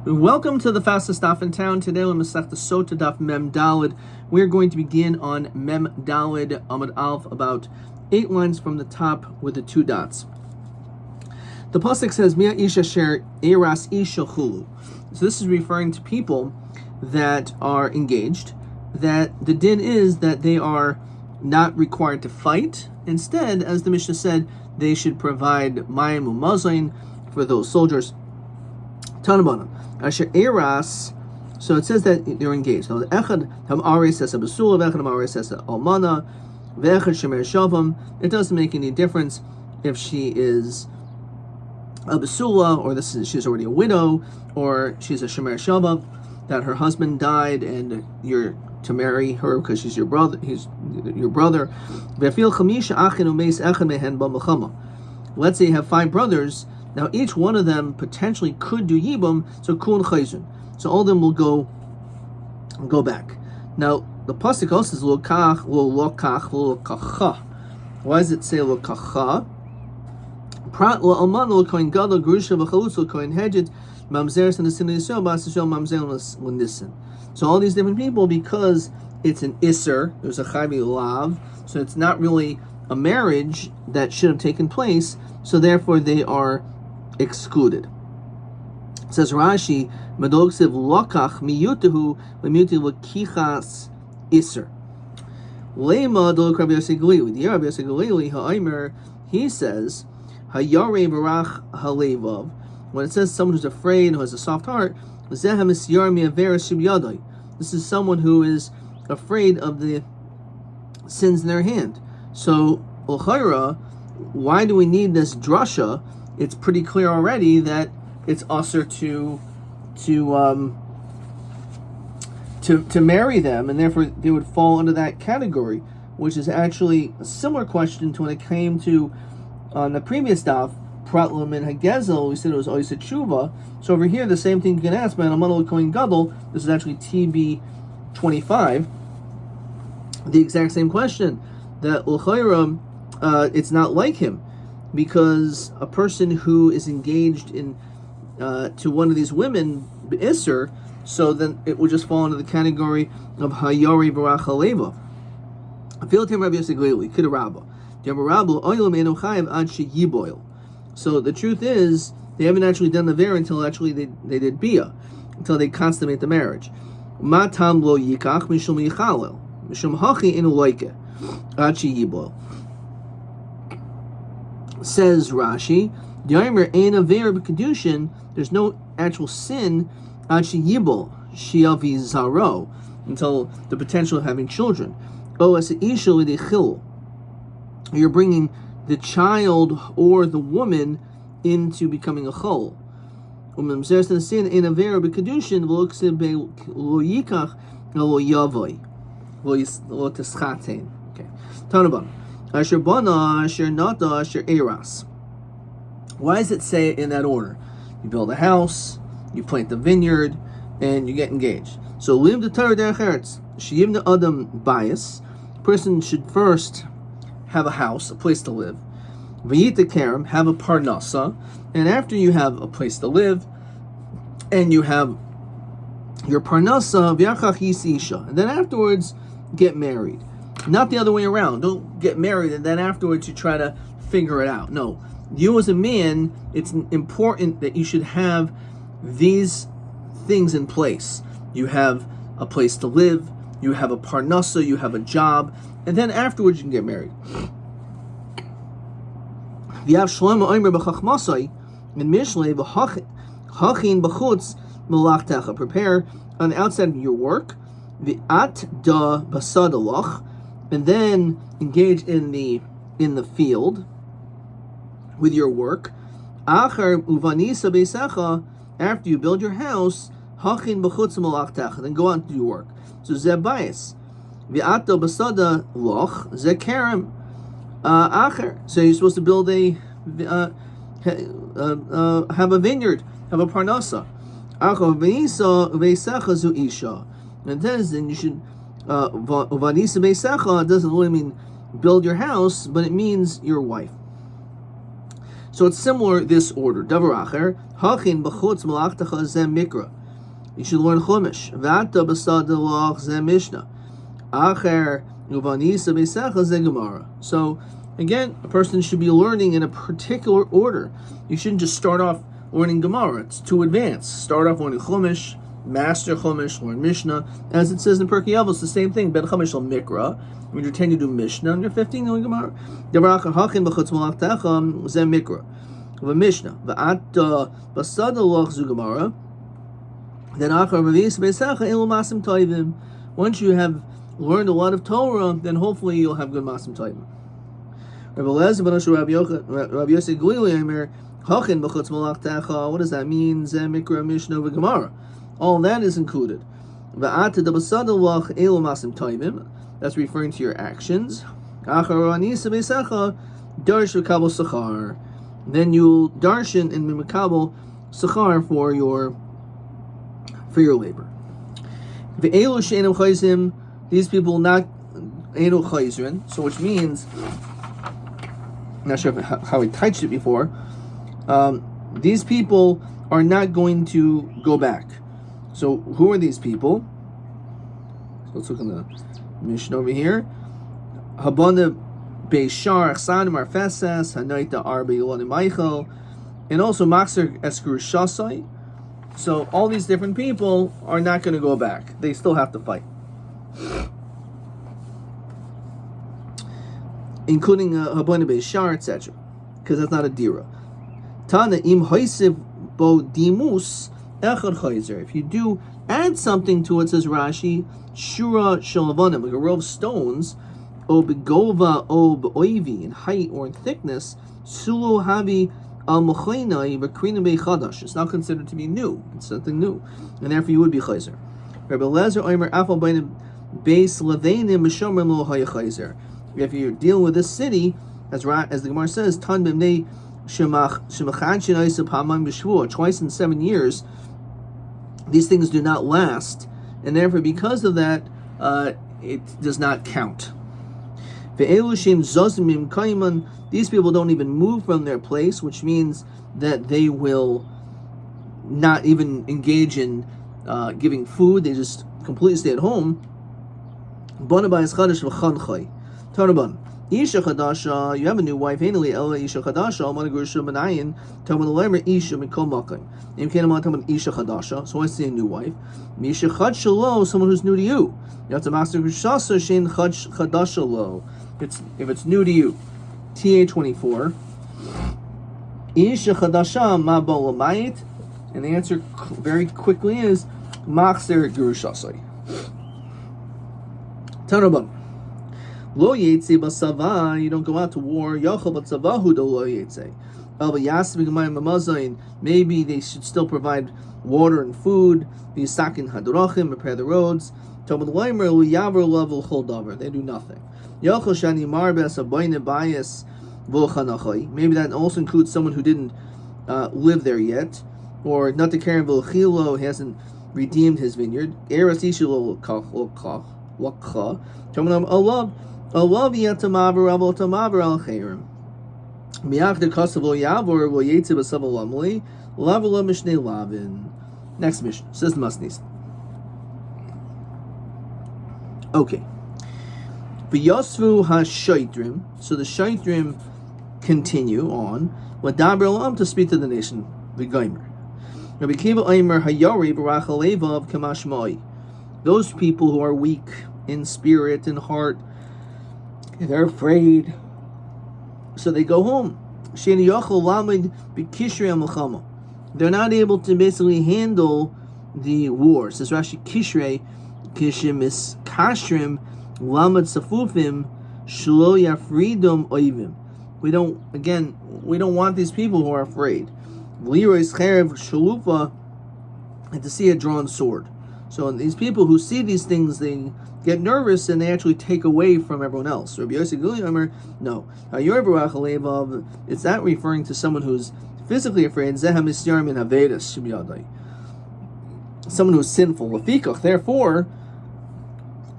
Welcome to the fastest daf in town. Today we're Masech the Sotah daf Mem Dalid. We're going to begin on Mem Dalid Amud Alf, about 8 lines from the top with the 2 dots. The pasuk says Mia Isha Sher Eras Isha Chulu. So this is referring to people that are engaged, that the din is that they are not required to fight. Instead, as the Mishnah said, they should provide mayim u'mazain for those soldiers. Tanabana. Asher Eras, so it says that they're engaged. Now, Echad Hamaris says a Basula, Echad Hamaris says a Almana, Vechad Shemer Shavam. It doesn't make any difference if she is a Basula, or she's already a widow, or she's a Shemer Shavam, that her husband died and you're to marry her because she's your brother. He's your brother. Let's say you have 5 brothers. Now each one of them potentially could do yibum, so kun chayzun. So all of them will go back. Now the pasuk also says lo kacha. Why does it say lo kacha? Prat lo alman lo kohen gadol grusha v'chalutz lo kohen hedget mamzeres and the sin yisrael b'asishel mamzer l'nissen. So all these different people, because it's an isser, there's a chayvi lav, so it's not really a marriage that should have taken place. So therefore they are excluded. It says Rashi, Medogsiv lokach miyutehu lemiyuti lekichas iser. Lema dolok Rabbi Yossi Galili. The Rabbi Yossi Galili ha'aymer, he says hayare barach halevav. When it says someone who's afraid, who has a soft heart, this is someone who is afraid of the sins in their hand. So l'chayra, why do we need this drasha? It's pretty clear already that it's usher to marry them, and therefore they would fall under that category, which is actually a similar question to when it came to on the previous daf, Pratlam and Hagezel. We said it was Oysa Tshuva. So over here, the same thing you can ask, man. Amanol Kohen Gadol. This is actually TB 25. The exact same question. That l'chayra, it's not like him, because a person who is engaged in to one of these women, Isser, so then it would just fall into the category of Hayari Barach Haleva. I feel to Rabbi Yossi Galili, Kidarabba. So the truth is, they haven't actually done the ver until actually they did Bia, until they consummate the marriage. Matam lo yikach mishum yichalel, mishum hachi inu loike, achi yiboil. Says Rashi, Yaimer ein aver b'kedushin. There's no actual sin achi yibol shiavi zaro, until the potential of having children. Oh, as isha l'dechil. You're bringing the child or the woman into becoming a chol. Umemzeres the sin ein aver b'kedushin v'loksib lo yikach lo yavoy lo teschatein. Okay, Tanabana. Asher bana, asher nata, asher eras. Why does it say it in that order? You build a house, you plant the vineyard, and you get engaged. So live the Torah derech eretz. Sheyim the adam bias. Person should first have a house, a place to live. V'yita kerem, have a parnasa, and after you have a place to live, and you have your parnasa, v'yachach yis isha, and then afterwards get married. Not the other way around. Don't get married and then afterwards you try to figure it out. No. You as a man, it's important that you should have these things in place. You have a place to live, you have a parnasa, you have a job, and then afterwards you can get married. V'yav Shlomo Omer b'chachmasai in Mishlei v'hachin b'chutz melachtecha. Prepare on the outside of your work. V'at da basadalach. And then engage in the field with your work. Achar uvanisa beisecha, after you build your house, hachin b'chutz malachtecha, then go out and do your work. So zeh bayis, v'ato basada loch zeh kerem achar. So you're supposed to build have a vineyard, have a parnasa. Achar uvanisa beisecha zu isha, and then you should. Uvanisa beisecha doesn't really mean build your house, but it means your wife. So it's similar, this order. Davar acher, hachin b'chutz malachtecha zem mikra. You should learn Chumash. V'ata b'sad loch zem mishnah. Acher uvanisa b'secha zem gemara. So again, a person should be learning in a particular order. You shouldn't just start off learning Gemara. It's too advanced. Start off learning Chumash, master Chumash, learn Mishnah. As it says in Pirkei Avos, the same thing. Ben Chumash al Mikra. When you're 10, you do Mishnah. When you're 15, you learn Gemara. Devarach hachin b'chutz malachtecha zem Mikra. Mishnah. V'at basad loch zu Gemara. Then achar mavis b'secha elu masim toivim. Once you have learned a lot of Torah, then hopefully you'll have good masim toivim. Rabbi Lezer ben Rabbi Yosef Glili Aimer hachin b'chutz malachtecha. What does that mean? Zem Mikra Mishnah v'Gemara. All that is included. V'at basad loch elu masim toivim. That's referring to your actions. Achar anisa b'secha darsh v'kabel sachar. Then you'll darshan and mikabel sachar for your labor. Ve'elu she'enu chayzim, these people not enu chayzrin, so which means, I'm not sure how we touched it before. These people are not going to go back. So who are these people? So let's look in the Mishnah over here. Habana Beishar Chsanim Arfesas Hanaita Arba Yolani Michael, and also Maxer Eskur Shasai. So all these different people are not going to go back. They still have to fight, including Habana Beishar, etc. Because that's not a dira. Tana im Haisiv Bo Dimus Echad Chayzer. If you do add something to it, says Rashi, Shura Shalavanim, like a row of stones, O begova o beoivi, in height or in thickness, sulu havi al mochainai v'krina bechadash. It's not considered to be new. It's something new, and therefore you would be chayzer. Rabbi Lezer oimer afal b'nei beis levenim mishomrim lo hayachayzer. If you're dealing with this city, as the Gemara says, tan b'nei shemachan shenaisa pamam b'shvua, twice in 7 years, these things do not last, and therefore because of that, it does not count. These people don't even move from their place, which means that they will not even engage in giving food. They just completely stay at home. You have a new wife. So I say a new wife. Someone who's new to you. You have to master if it's new to you. TA 24. And the answer very quickly is Machzer Gerushasai. Tanaban. Lo yetze basava, you don't go out to war. Yachal batzavahu do lo yetze. Maybe they should still provide water and food. V'yisakin hadrachim, repair the roads. They do nothing. Maybe that also includes someone who didn't live there yet, or not the Karen Vilchilo hasn't redeemed his vineyard. Next mission, says the Masnis. Okay. V'yosvu ha-shaitrim. So the shaitrim continue on. V'daber olam, to speak to the nation. V'gaimer. Rabbi Kiva Aimer hayari b'rach alevav kamashmai. Those people who are weak in spirit and heart, they're afraid, so they go home. She'en yachol lamid b'kishrei ha-melchama. They're not able to basically handle the war. Says Rashi, kishrei kishimis kashrim lamad safufim shlo yafridum oivim. We don't want these people who are afraid. Lirois cherev shalufa, and to see a drawn sword. So these people who see these things, they get nervous and they actually take away from everyone else. Rabbi Yosef Glili, no. It's not referring to someone who's physically afraid. Someone who's sinful. Therefore,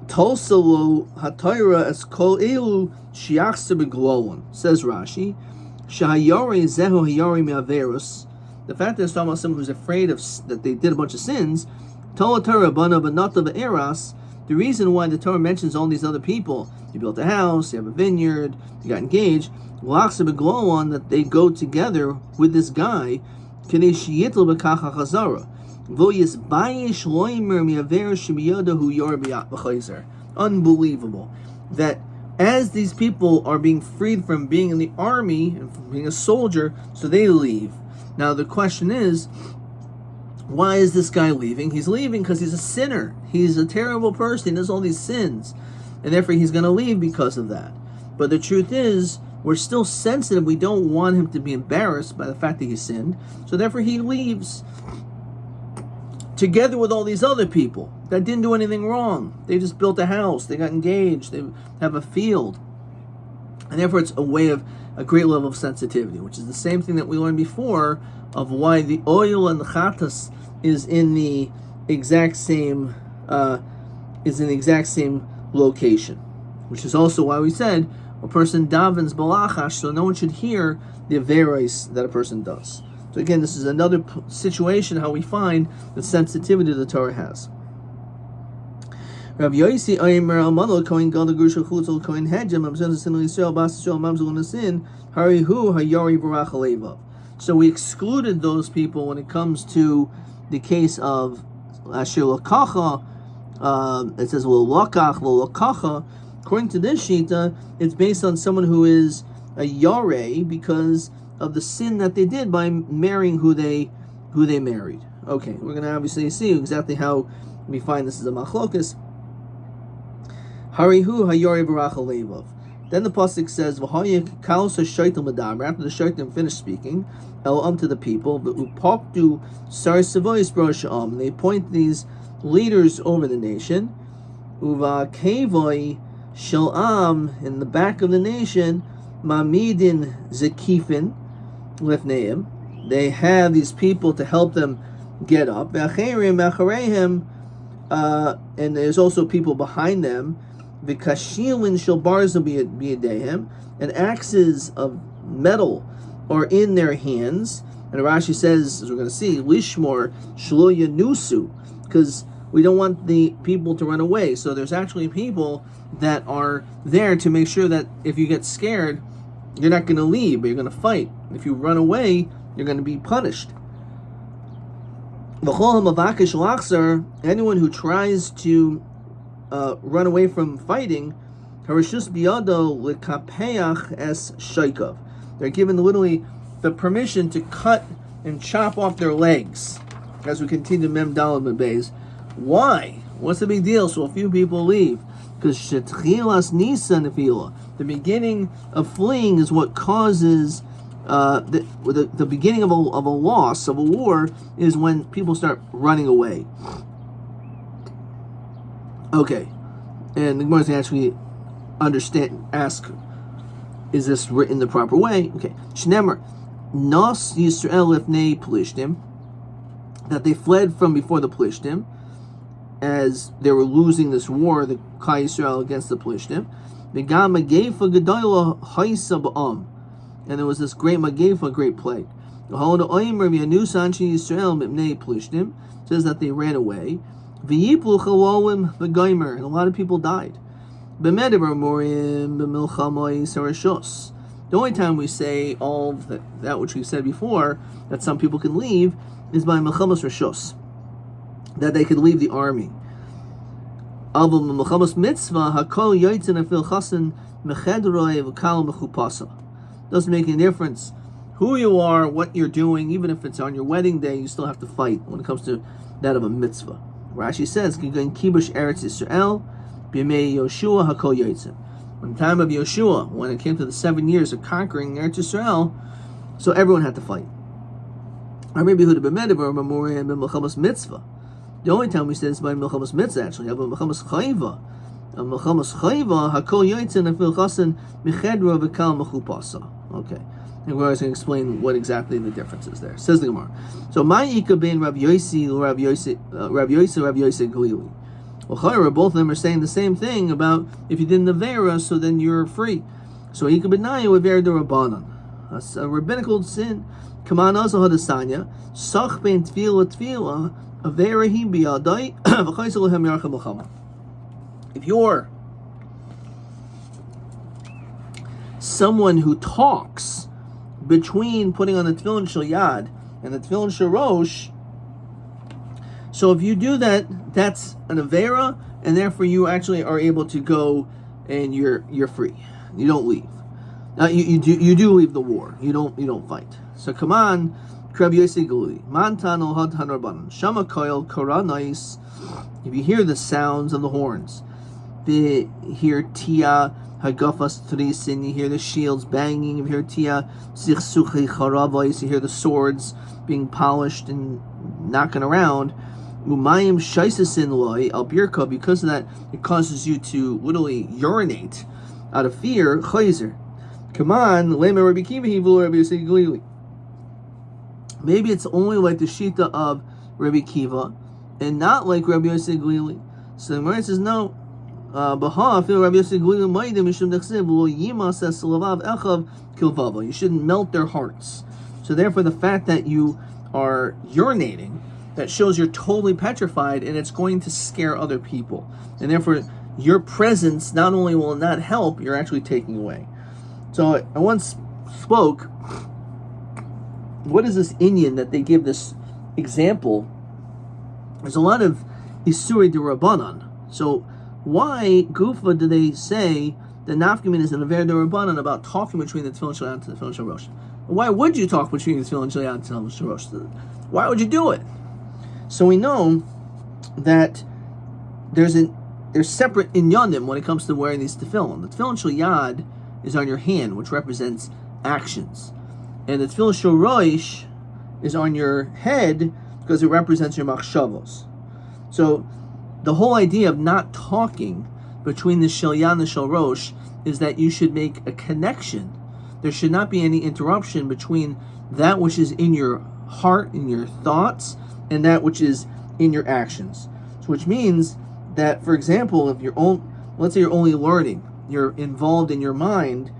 Tosalo hatayra es kol elu shiachse beglolon, says Rashi. Shahayori zehu hayori me'averus. The fact that it's talking about someone who's afraid of that they did a bunch of sins. Tola Torah bana b'nata v'eras. The reason why the Torah mentions all these other people, you built a house, you have a vineyard, you got engaged, l'achsa beglo on that they go together with this guy, k'nei sheyitl b'kacha chazara. V'lo yisbayish loimer me'averus shemiyodahu yor b'chayzer. Unbelievable that as these people are being freed from being in the army and from being a soldier, so they leave. Now the question is, why is this guy leaving? He's leaving because he's a sinner. He's a terrible person. He does all these sins. And therefore he's going to leave because of that. But the truth is, we're still sensitive. We don't want him to be embarrassed by the fact that he sinned. So therefore he leaves together with all these other people that didn't do anything wrong. They just built a house, they got engaged, they have a field. And therefore it's a way of a great level of sensitivity, which is the same thing that we learned before of why the oil and the chatas is in the exact same location. Which is also why we said a person davens balachash, so no one should hear the averos that a person does. So again, this is another situation how we find the sensitivity the Torah has. Rabbi Yossi Omer Almanol Kohen Gadol Grusha Chutzel Kohen Hedjem Amzon Sin Yisrael Bas Yisrael Mamzul Nasin Harihu Hayari Barach Alevav. So we excluded those people when it comes to the case of Asher Lakacha. It says Lo Lakach Lo Lakacha. According to this shita, it's based on someone who is a Yare because of the sin that they did by marrying who they married. Okay, we're going to obviously see exactly how we find this as a machlokas. Harihu hayori barach alevav. Then the pasuk says, "V'hayik kalos hashaitim adaber." After the shaitim finished speaking, el to the people, v'upakdu sar savois brosham. And they appoint these leaders over the nation. Uva kevoi shalam in the back of the nation. Mamidin zekifin lifneim. They have these people to help them get up. And there's also people behind them. Vikashilin shalbarza biyadehem, and axes of metal are in their hands. And Rashi says, as we're going to see, lishmor shlo yanusu, because we don't want the people to run away. So there's actually people that are there to make sure that if you get scared, you're not going to leave, but you're going to fight. If you run away, you're going to be punished. Anyone who tries to run away from fighting, they're given literally the permission to cut and chop off their legs. As we continue Mem Daled Beis. Why? What's the big deal? So a few people leave. Because the beginning of fleeing is what causes the beginning of a loss, of a war, is when people start running away. Okay, and the Gemara is actually ask, is this written the proper way? Okay, Shnemer, Nos Yisrael Lifnei Plishtim, that they fled from before the Plishtim, as they were losing this war, the Klal Yisrael against the Plishtim. V'gam Magefa Gedola Haisa Ba'am, and there was this great Magefa, great plague. V'hol Oimer V'yanusan Yisrael Mipnei Plishtim, says that they ran away. V'yiplu Chalolim V'gaimer, and a lot of people died. B'medibar Morim B'milchamoi Sarashos. The only time we say all of that which we said before, that some people can leave, is by Milchamos Rashos, that they could leave the army. Doesn't make any difference who you are, what you're doing. Even if it's on your wedding day, you still have to fight when it comes to that of a mitzvah. Rashi says, Kibush Eretz Yisrael, B'yemei Yoshua Hakol Yotzim. When the time of Yoshua, when it came to the 7 years of conquering Eretz Yisrael, so everyone had to fight. The only time we said it's by Milchamos Mitzvah, actually, but Milchamos Chayva. Milchamos Chayva, Hakol Yotzin, and Filchasin, Mechedra, V'kal Mechupasa. Okay. And we're going to explain what exactly the difference is there. Says the Gemara. So, Ma'ika ben Rabbi Yossi, Rabbi Yossi Galili. Well, both of them are saying the same thing about if you did Nevera, so then you're free. So, Ika ben Naya with Ver Rabbanan. That's a rabbinical sin. Kaman also hadasanya. Sach ben tvila tvila averahi biyadai v'chaisel lehem yarchem l'chama. If you're someone who talks between putting on the tefillin shel yad and the tefillin shel rosh, so if you do that, that's an avera, and therefore you actually are able to go and you're free. You don't leave. You do leave the war. You don't fight. So come on, Rabbi Yossi Galuli. Mantan had hanarban. Shama koil koranais. If you hear the sounds of the horns, you hear tia hagafas trisin. You hear the shields banging. You hear tia sichsuchi charavais. You hear the swords being polished and knocking around. Umayim shaisasin loy al birka. Because of that, it causes you to literally urinate out of fear. Chayzer. Come on, Lema Rabbi Kiva Hivul Rabbi Yossi Galili. Maybe it's only like the Shita of Rabbi Kiva and not like Rabbi Yossi Galili. So the Gemara says, no. Baha, feel Rabbi Yossi Galili Maidim Mishum Dechsev Lo Yimas Esalavav Echav Kilvava. You shouldn't melt their hearts. So therefore, the fact that you are urinating, that shows you're totally petrified, and it's going to scare other people. And therefore, your presence not only will not help, you're actually taking away. So I once spoke, what is this Inyan that they give this example? There's a lot of Isuri de Rabbanan. So why, Gufa, do they say the Nafkamin is an Aver de Rabbanan about talking between the Tefillin Shel Yad and the Tefillin Shel Rosh? Why would you talk between the Tefillin Shel Yad and the Tefillin Shel Rosh? Why would you do it? So we know that there's separate inyanim when it comes to wearing these tefillin. The Tefillin Shel Yad is on your hand, which represents actions. And the Tefillin Shel Rosh is on your head because it represents your machshavos. So the whole idea of not talking between the Shel Yad and the Shel Rosh is that you should make a connection. There should not be any interruption between that which is in your heart, in your thoughts, and that which is in your actions. So which means that, for example, if let's say you're only learning, you're involved in your mind,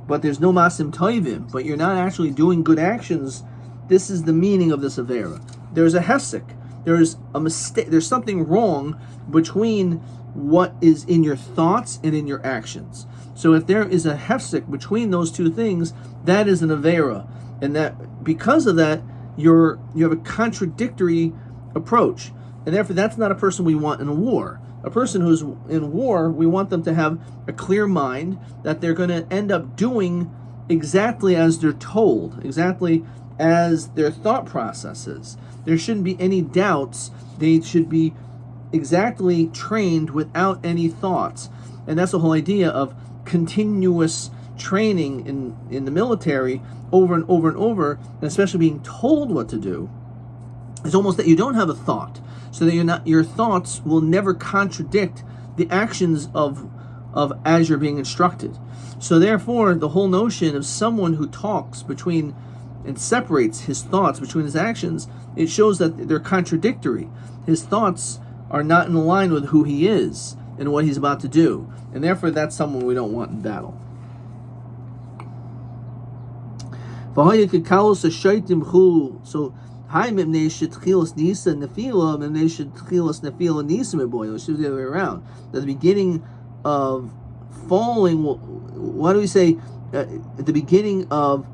but there's no masim toivim, but you're not actually doing good actions, this is the meaning of this avera. There's a hefsek. There's a mistake. There's something wrong between what is in your thoughts and in your actions. So if there is a hefsek between those two things, that is an avera, and that because of that, you have a contradictory approach, and therefore that's not a person we want in a war. A person who's in war, we want them to have a clear mind that they're going to end up doing exactly as they're told, exactly as their thought process is. There shouldn't be any doubts. They should be exactly trained without any thoughts. And that's the whole idea of continuous training in the military over and over and over, and especially being told what to do. It's almost that you don't have a thought, so that your thoughts will never contradict the actions of as you're being instructed. So therefore, the whole notion of someone who talks between and separates his thoughts between his actions, it shows that they're contradictory. His thoughts are not in line with who he is and what he's about to do, and therefore that's someone we don't want in battle. So hi, mimnei should tchilas nisa nefila, mimnei should tchilas nefila nisa meboy. It should be the other way around. At the beginning of falling, what do we say? At the beginning of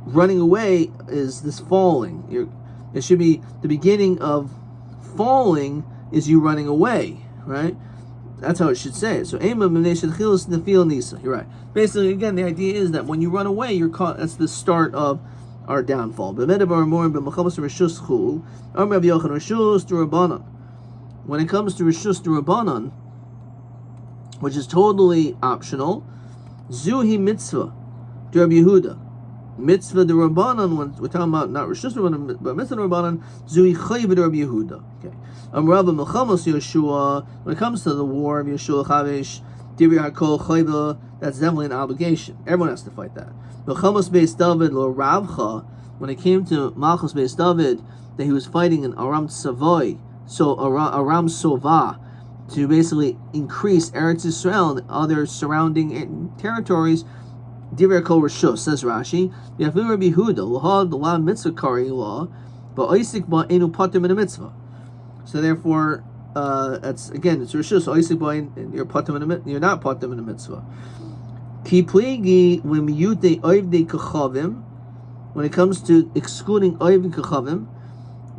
running away is this falling. It should be the beginning of falling is you running away, right? That's how it should say it. So ema mimnei should tchilas nefila nisa. You're right. Basically, again, the idea is that when you run away, you're caught. That's the start of our downfall. When it comes to Rishus D'Rabbanan, which is totally optional, Zuhi Mitzvah D'Rabbi Yehuda. Mitzvah D'Rabbanan, we're talking about not Rishus D'Rabbanan, but Mitzvah D'Rabbanan, Zuhi Chayv D'Rabbi Yehuda. Okay. Rabbi Melchamos Yeshua, when it comes to the war of Yeshua Chavesh, Dibri HaKol Chayva, that's definitely an obligation. Everyone has to fight that. Melchamos Beis David lo Ravcha, when it came to Malchus Beis David, that he was fighting in Aram Savoy, so Aram Sova, to basically increase Eretz Yisrael and other surrounding territories. Divrei Kol Rishus, says Rashi. Yafil Rabbi Huda, Lahad the law mitzvah kari law, but Oisik ba enu patim in a mitzvah. So therefore, that's again it's Rishus. Oisik ba and you're patim in a mitzvah. You're not patim in a mitzvah. Ki plegi when miyute oivdei kachavim. When it comes to excluding oivdei kachavim,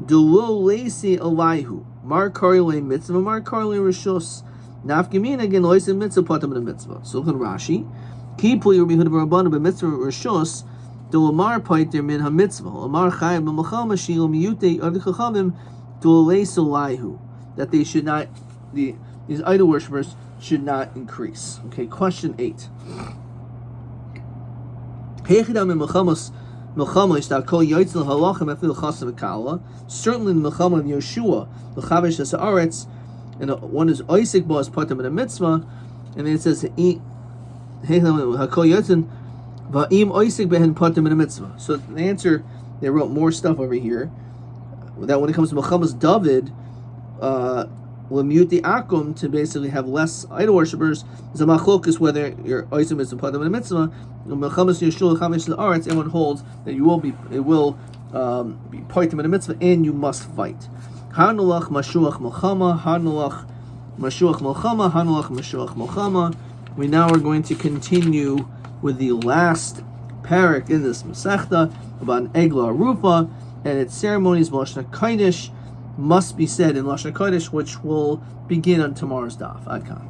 dulo leisi alayhu mar kari le mitzvah mar kari le Rishus. Nafkamina again loisim mitzvah patim in a mitzvah. So can Rashi. Ki plegi Rabbi Huda b'Rabbanu b'mitzvah Rishus. The Lamar Paiter min ha-mitzvah. Lamar Chayim b'machal mashil miyute oivdei kachavim dulo leisi alayhu. That they should not, these idol worshippers should not increase. Okay, question 8. Certainly in the Milchama of Yeshua, the Chavish Ha'aretz, and one is Oisik Bo as Patim in a mitzvah, and then it says Ha'kol Yotzin Va'im Oisik Behen Patim in a mitzvah. So the answer, they wrote more stuff over here, that when it comes to Milchamas David, Lamuti Akum, to basically have less idol worshippers, is a machlokes whether your oisim is a patim in a mitzvah. Milchamas Yeshua Chavish Ha'aretz, everyone holds that it will be patim in a mitzvah, and you must fight. Hanulach Mashuach Milchama, Hanulach Mashuach Milchama, Hanulach Mashuach Milchama. We now are going to continue with the last parak in this Masechta about an Eglah Rufa and its ceremonies. Lashon Kodesh must be said in Lashon Kodesh, which will begin on tomorrow's daf. Ad kan.